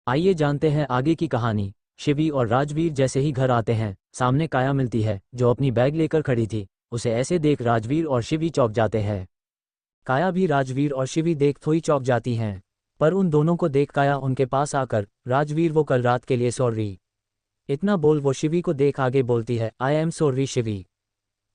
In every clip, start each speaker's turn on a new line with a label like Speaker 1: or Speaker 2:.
Speaker 1: आइए जानते हैं आगे की कहानी। शिवी और राजवीर जैसे ही घर आते हैं, सामने काया मिलती है जो अपनी बैग लेकर खड़ी थी। उसे ऐसे देख राजवीर और शिवी चौंक जाते हैं। काया भी राजवीर और शिवी देख थोड़ी चौंक जाती हैं, पर उन दोनों को देख काया उनके पास आकर, राजवीर वो कल रात के लिए सॉरी। इतना बोल वो शिवी को देख आगे बोलती है, I am sorry Shivi,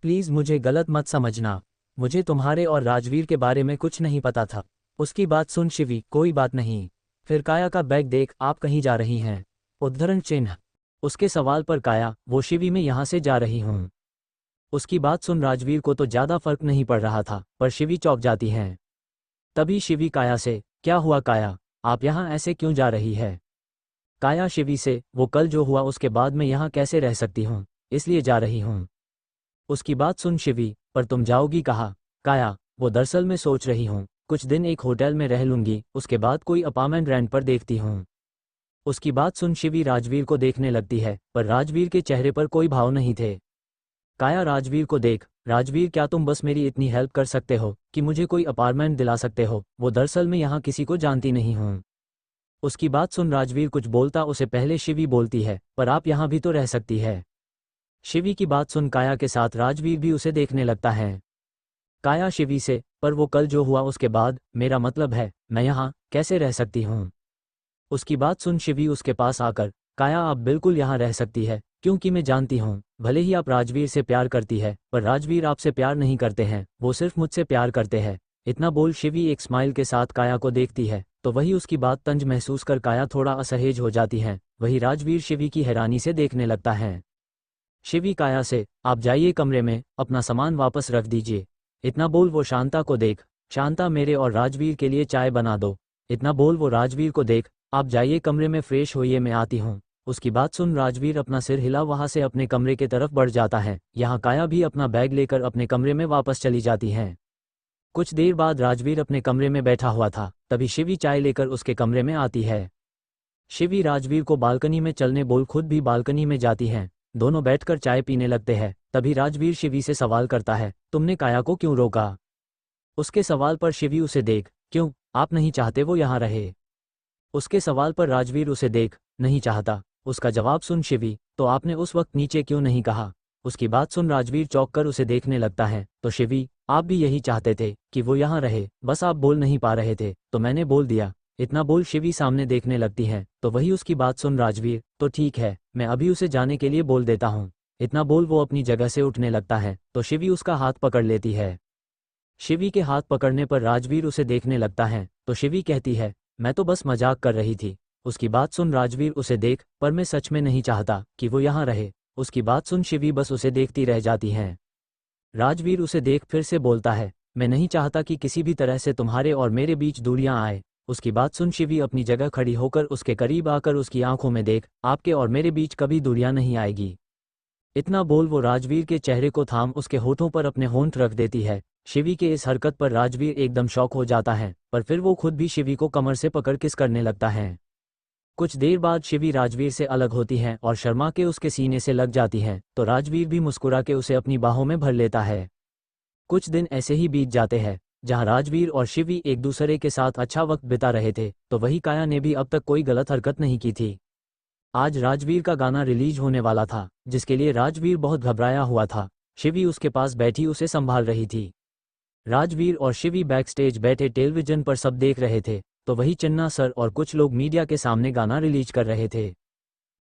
Speaker 1: please मुझे गलत मत समझना, मुझे तुम्हारे और राजवीर के बारे में कुछ नहीं पता था। उसकी बात सुन शिवी, कोई बात नहीं। फिर काया का बैग देख, आप कहीं जा रही हैं? उद्धरण चिन्ह। उसके सवाल पर काया, वो शिवी मैं यहाँ से जा रही हूँ। उसकी बात सुन राजवीर को तो ज़्यादा फर्क नहीं पड़ रहा था, पर शिवी चौंक जाती हैं। तभी शिवी काया से, क्या हुआ काया, आप यहाँ ऐसे क्यों जा रही है? काया शिवी से, वो कल जो हुआ उसके बाद मैं यहाँ कैसे रह सकती हूँ, इसलिए जा रही हूँ। उसकी बात सुन शिवी, पर तुम जाओगी कहाँ? काया, वो दरअसल मैं सोच रही हूँ कुछ दिन एक होटल में रह लूंगी, उसके बाद कोई अपार्टमेंट रेंट पर देखती हूँ। उसकी बात सुन शिवी राजवीर को देखने लगती है, पर राजवीर के चेहरे पर कोई भाव नहीं थे। काया राजवीर को देख, राजवीर क्या तुम बस मेरी इतनी हेल्प कर सकते हो कि मुझे कोई अपार्टमेंट दिला सकते हो? वो दरअसल मैं यहाँ किसी को जानती नहीं हूँ। उसकी बात सुन राजवीर कुछ बोलता उसे पहले शिवी बोलती है, पर आप यहाँ भी तो रह सकती है। शिवी की बात सुन काया के साथ राजवीर भी उसे देखने लगता है। काया शिवी से, पर वो कल जो हुआ उसके बाद, मेरा मतलब है मैं यहाँ कैसे रह सकती हूँ? उसकी बात सुन शिवी उसके पास आकर, काया आप बिल्कुल यहाँ रह सकती है, क्योंकि मैं जानती हूँ भले ही आप राजवीर से प्यार करती है, पर राजवीर आपसे प्यार नहीं करते हैं, वो सिर्फ मुझसे प्यार करते हैं। इतना बोल शिवी एक स्माइल के साथ काया को देखती है, तो वही उसकी बात तंज महसूस कर काया थोड़ा असहज हो जाती है। वही राजवीर शिवी की हैरानी से देखने लगता है। शिवी काया से, आप जाइए कमरे में, अपना सामान वापस रख दीजिए। इतना बोल वो शांता को देख, शांता मेरे और राजवीर के लिए चाय बना दो। इतना बोल वो राजवीर को देख, आप जाइए कमरे में फ्रेश होइए, मैं आती हूँ। उसकी बात सुन राजवीर अपना सिर हिला वहाँ से अपने कमरे के तरफ बढ़ जाता है। यहाँ काया भी अपना बैग लेकर अपने कमरे में वापस चली जाती हैं। कुछ देर बाद राजवीर अपने कमरे में बैठा हुआ था, तभी शिवी चाय लेकर उसके कमरे में आती है। शिवी राजवीर को बालकनी में चलने बोल खुद भी बालकनी में जाती हैं। दोनों बैठकर चाय पीने लगते हैं। तभी राजवीर शिवी से सवाल करता है, तुमने काया को क्यों रोका? उसके सवाल पर शिवी उसे देख, क्यों, आप नहीं चाहते वो यहाँ रहे? उसके सवाल पर राजवीर उसे देख, नहीं चाहता। उसका जवाब सुन शिवी, तो आपने उस वक्त नीचे क्यों नहीं कहा? उसकी बात सुन राजवीर चौंक कर उसे देखने लगता है, तो शिवी, आप भी यही चाहते थे कि वो यहाँ रहे, बस आप बोल नहीं पा रहे थे, तो मैंने बोल दिया। इतना बोल शिवी सामने देखने लगती है, तो वही उसकी बात सुन राजवीर, तो ठीक है, मैं अभी उसे जाने के लिए बोल देता हूँ। इतना बोल वो अपनी जगह से उठने लगता है, तो शिवी उसका हाथ पकड़ लेती है। शिवी के हाथ पकड़ने पर राजवीर उसे देखने लगता है, तो शिवी कहती है, मैं तो बस मजाक कर रही थी। उसकी बात सुन राजवीर उसे देख, पर मैं सच में नहीं चाहता कि वो यहाँ रहे। उसकी बात सुन शिवी बस उसे देखती रह जाती हैं। राजवीर उसे देख फिर से बोलता है, मैं नहीं चाहता कि किसी भी तरह से तुम्हारे और मेरे बीच दूरियां आए। उसकी बात सुन शिवी अपनी जगह खड़ी होकर उसके करीब आकर उसकी आंखों में देख, आपके और मेरे बीच कभी दूरियां नहीं आएगी। इतना बोल वो राजवीर के चेहरे को थाम उसके होठों पर अपने होंठ रख देती है। शिवी के इस हरकत पर राजवीर एकदम शॉक हो जाता है, पर फिर वो खुद भी शिवी को कमर से पकड़ किस करने लगता है। कुछ देर बाद शिवी राजवीर से अलग होती हैं और शर्मा के उसके सीने से लग जाती हैं, तो राजवीर भी मुस्कुरा के उसे अपनी बाहों में भर लेता है। कुछ दिन ऐसे ही बीत जाते हैं, जहां राजवीर और शिवी एक दूसरे के साथ अच्छा वक्त बिता रहे थे, तो वही काया ने भी अब तक कोई गलत हरकत नहीं की थी। आज राजवीर का गाना रिलीज होने वाला था, जिसके लिए राजवीर बहुत घबराया हुआ था। शिवी उसके पास बैठी उसे संभाल रही थी। राजवीर और शिवी बैक स्टेज बैठे टेलीविजन पर सब देख रहे थे, तो वही चन्ना सर और कुछ लोग मीडिया के सामने गाना रिलीज कर रहे थे।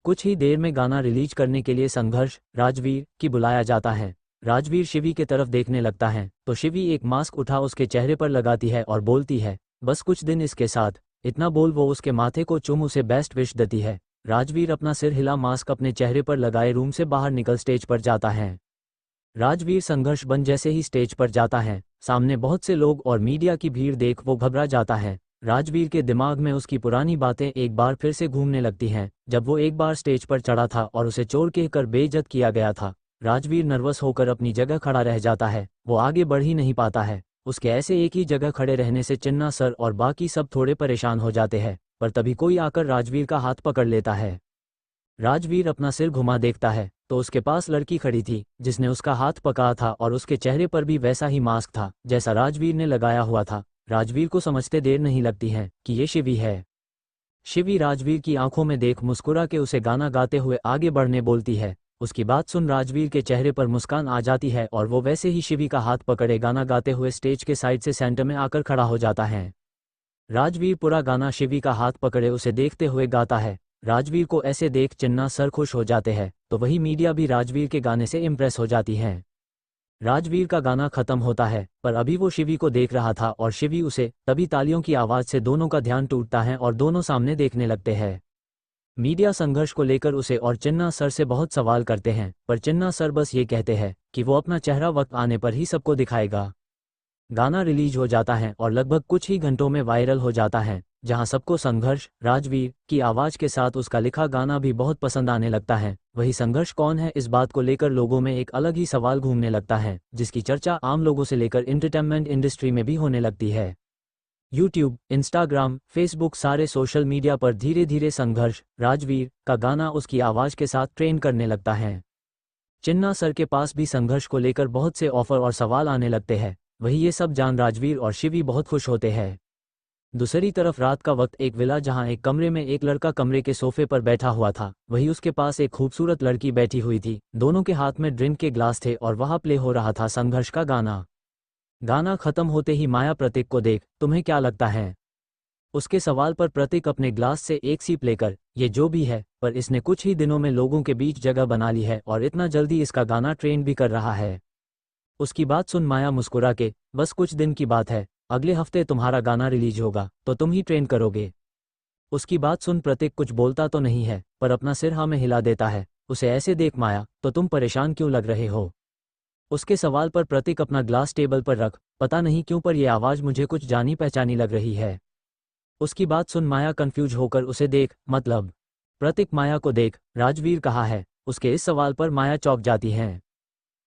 Speaker 1: कुछ ही देर में गाना रिलीज करने के लिए संघर्ष राजवीर की बुलाया जाता है। राजवीर शिवी के तरफ देखने लगता है, तो शिवी एक मास्क उठा उसके चेहरे पर लगाती है और बोलती है, बस कुछ दिन इसके साथ। इतना बोल वो उसके माथे को चूम उसे बेस्ट विश देती है। राजवीर अपना सिर हिला मास्क अपने चेहरे पर लगाए रूम से बाहर निकल स्टेज पर जाता है। राजवीर संघर्ष बन जैसे ही स्टेज पर जाता है, सामने बहुत से लोग और मीडिया की भीड़ देख वो घबरा जाता है। राजवीर के दिमाग में उसकी पुरानी बातें एक बार फिर से घूमने लगती हैं, जब वो एक बार स्टेज पर चढ़ा था और उसे चोर कहकर बेइज्जत किया गया था। राजवीर नर्वस होकर अपनी जगह खड़ा रह जाता है, वो आगे बढ़ ही नहीं पाता है। उसके ऐसे एक ही जगह खड़े रहने से चिन्ना सर और बाकी सब थोड़े परेशान हो जाते हैं, पर तभी कोई आकर राजवीर का हाथ पकड़ लेता है। राजवीर अपना सिर घुमा देखता है, तो उसके पास लड़की खड़ी थी जिसने उसका हाथ पकड़ा था और उसके चेहरे पर भी वैसा ही मास्क था जैसा राजवीर ने लगाया हुआ था। राजवीर को समझते देर नहीं लगती है कि ये शिवी है। शिवी राजवीर की आंखों में देख मुस्कुरा के उसे गाना गाते हुए आगे बढ़ने बोलती है। उसकी बात सुन राजवीर के चेहरे पर मुस्कान आ जाती है और वो वैसे ही शिवी का हाथ पकड़े गाना गाते हुए स्टेज के साइड से सेंटर में आकर खड़ा हो जाता है। राजवीर पूरा गाना शिवी का हाथ पकड़े उसे देखते हुए गाता है। राजवीर को ऐसे देख चिन्ना सर खुश हो जाते हैं, तो वही मीडिया भी राजवीर के गाने से इम्प्रेस हो जाती है। राजवीर का गाना खत्म होता है, पर अभी वो शिवी को देख रहा था और शिवी उसे। तभी तालियों की आवाज़ से दोनों का ध्यान टूटता है और दोनों सामने देखने लगते हैं। मीडिया संघर्ष को लेकर उसे और चिन्ना सर से बहुत सवाल करते हैं, पर चिन्ना सर बस ये कहते हैं कि वो अपना चेहरा वक्त आने पर ही सबको दिखाएगा। गाना रिलीज हो जाता है और लगभग कुछ ही घंटों में वायरल हो जाता है, जहां सबको संघर्ष राजवीर की आवाज़ के साथ उसका लिखा गाना भी बहुत पसंद आने लगता है। वही संघर्ष कौन है, इस बात को लेकर लोगों में एक अलग ही सवाल घूमने लगता है, जिसकी चर्चा आम लोगों से लेकर एंटरटेनमेंट इंडस्ट्री में भी होने लगती है। यूट्यूब, इंस्टाग्राम, फेसबुक सारे सोशल मीडिया पर धीरे धीरे संघर्ष राजवीर का गाना उसकी आवाज़ के साथ ट्रेंड करने लगता है। चिन्ना सर के पास भी संघर्ष को लेकर बहुत से ऑफर और सवाल आने लगते हैं। वही ये सब जान राजवीर और शिवी बहुत खुश होते हैं। दूसरी तरफ रात का वक्त एक विला, जहां एक कमरे में एक लड़का कमरे के सोफे पर बैठा हुआ था, वही उसके पास एक खूबसूरत लड़की बैठी हुई थी। दोनों के हाथ में ड्रिंक के ग्लास थे और वहां प्ले हो रहा था संघर्ष का गाना। गाना खत्म होते ही माया प्रतीक को देख, तुम्हें क्या लगता है? उसके सवाल पर प्रतीक अपने ग्लास से एक सिप लेकर, ये जो भी है, पर इसने कुछ ही दिनों में लोगों के बीच जगह बना ली है और इतना जल्दी इसका गाना ट्रेंड भी कर रहा है। उसकी बात सुन माया मुस्कुरा के, बस कुछ दिन की बात है, अगले हफ्ते तुम्हारा गाना रिलीज होगा तो तुम ही ट्रेंड करोगे। उसकी बात सुन प्रतीक कुछ बोलता तो नहीं है, पर अपना सिर हाँ में हिला देता है। उसे ऐसे देख माया, तो तुम परेशान क्यों लग रहे हो? उसके सवाल पर प्रतीक अपना ग्लास टेबल पर रख, पता नहीं क्यों पर यह आवाज़ मुझे कुछ जानी पहचानी लग रही है। उसकी बात सुन माया कंफ्यूज होकर उसे देख, मतलब? प्रतीक माया को देख, राजवीर कहा है। उसके इस सवाल पर माया चौंक जाती है।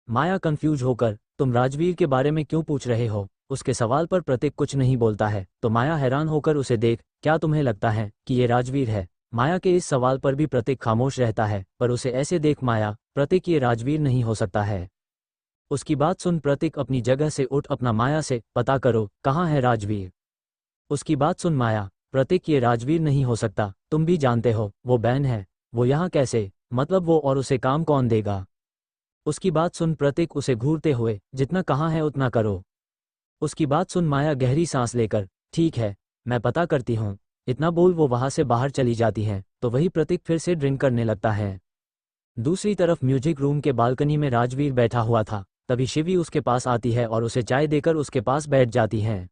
Speaker 1: माया कंफ्यूज होकर, तुम राजवीर के बारे में क्यों पूछ रहे हो? उसके सवाल पर प्रतीक कुछ नहीं बोलता है, तो माया हैरान होकर उसे देख, क्या तुम्हें लगता है कि ये राजवीर है? माया के इस सवाल पर भी प्रतीक खामोश रहता है, पर उसे ऐसे देख माया, प्रतीक ये राजवीर नहीं हो सकता है। उसकी बात सुन प्रतीक अपनी जगह से उठ अपना माया से, पता करो कहाँ है राजवीर। उसकी बात सुन माया, प्रतीक ये राजवीर नहीं हो सकता, तुम भी जानते हो वो बैन है, वो यहाँ कैसे, मतलब वो और उसे काम कौन देगा? उसकी बात सुन प्रतीक उसे घूरते हुए, जितना कहाँ है उतना करो। उसकी बात सुन माया गहरी सांस लेकर, ठीक है, मैं पता करती हूँ। इतना बोल वो वहाँ से बाहर चली जाती है, तो वही प्रतीक फिर से ड्रिंक करने लगता है। दूसरी तरफ म्यूजिक रूम के बालकनी में राजवीर बैठा हुआ था, तभी शिवी उसके पास आती है और उसे चाय देकर उसके पास बैठ जाती है।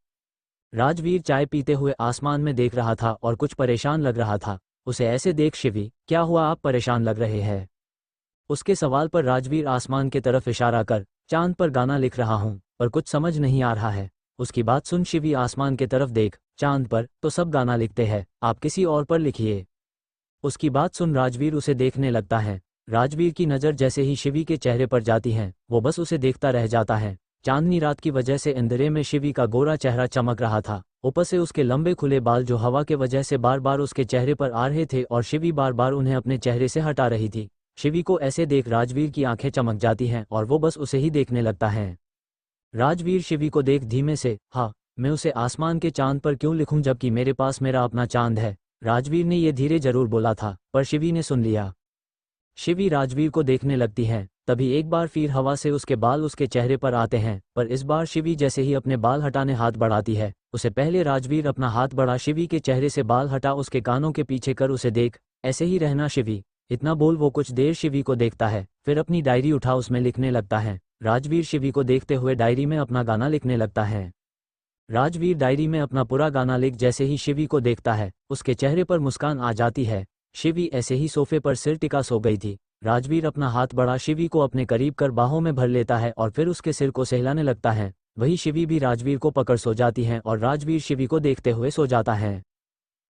Speaker 1: राजवीर चाय पीते हुए आसमान में देख रहा था और कुछ परेशान लग रहा था। उसे ऐसे देख शिवी, क्या हुआ, आप परेशान लग रहे हैं? उसके सवाल पर राजवीर आसमान की तरफ इशारा कर, चांद पर गाना लिख रहा हूँ, पर कुछ समझ नहीं आ रहा है। उसकी बात सुन शिवी आसमान की तरफ देख, चांद पर तो सब गाना लिखते हैं, आप किसी और पर लिखिए। उसकी बात सुन राजवीर उसे देखने लगता है। राजवीर की नज़र जैसे ही शिवी के चेहरे पर जाती है, वो बस उसे देखता रह जाता है। चांदनी रात की वजह से अंधेरे में शिवी का गोरा चेहरा चमक रहा था, ऊपर से उसके लंबे खुले बाल जो हवा के वजह से बार बार उसके चेहरे पर आ रहे थे और शिवी बार बार उन्हें अपने चेहरे से हटा रही थी। शिवी को ऐसे देख राजवीर की आंखें चमक जाती हैं और वो बस उसे ही देखने लगता है। राजवीर शिवी को देख धीमे से, हाँ, मैं उसे आसमान के चांद पर क्यों लिखूं जबकि मेरे पास मेरा अपना चांद है। राजवीर ने यह धीरे जरूर बोला था, पर शिवी ने सुन लिया। शिवी राजवीर को देखने लगती है, तभी एक बार फिर हवा से उसके बाल उसके चेहरे पर आते हैं, पर इस बार शिवी जैसे ही अपने बाल हटाने हाथ बढ़ाती है, उसे पहले राजवीर अपना हाथ बढ़ा शिवी के चेहरे से बाल हटा उसके कानों के पीछे कर उसे देख, ऐसे ही रहना शिवी। इतना बोल वो कुछ देर शिवी को देखता है, फिर अपनी डायरी उठा उसमें लिखने लगता है। राजवीर शिवी को देखते हुए डायरी में अपना गाना लिखने लगता है। राजवीर डायरी में अपना पूरा गाना लिख जैसे ही शिवी को देखता है, उसके चेहरे पर मुस्कान आ जाती है। शिवी ऐसे ही सोफे पर सिर टिका सो गई थी। राजवीर अपना हाथ बढ़ा शिवी को अपने करीब कर बाहों में भर लेता है और फिर उसके सिर को सहलाने लगता है। वही शिवी भी राजवीर को पकड़ सो जाती है और राजवीर शिवी को देखते हुए सो जाता है।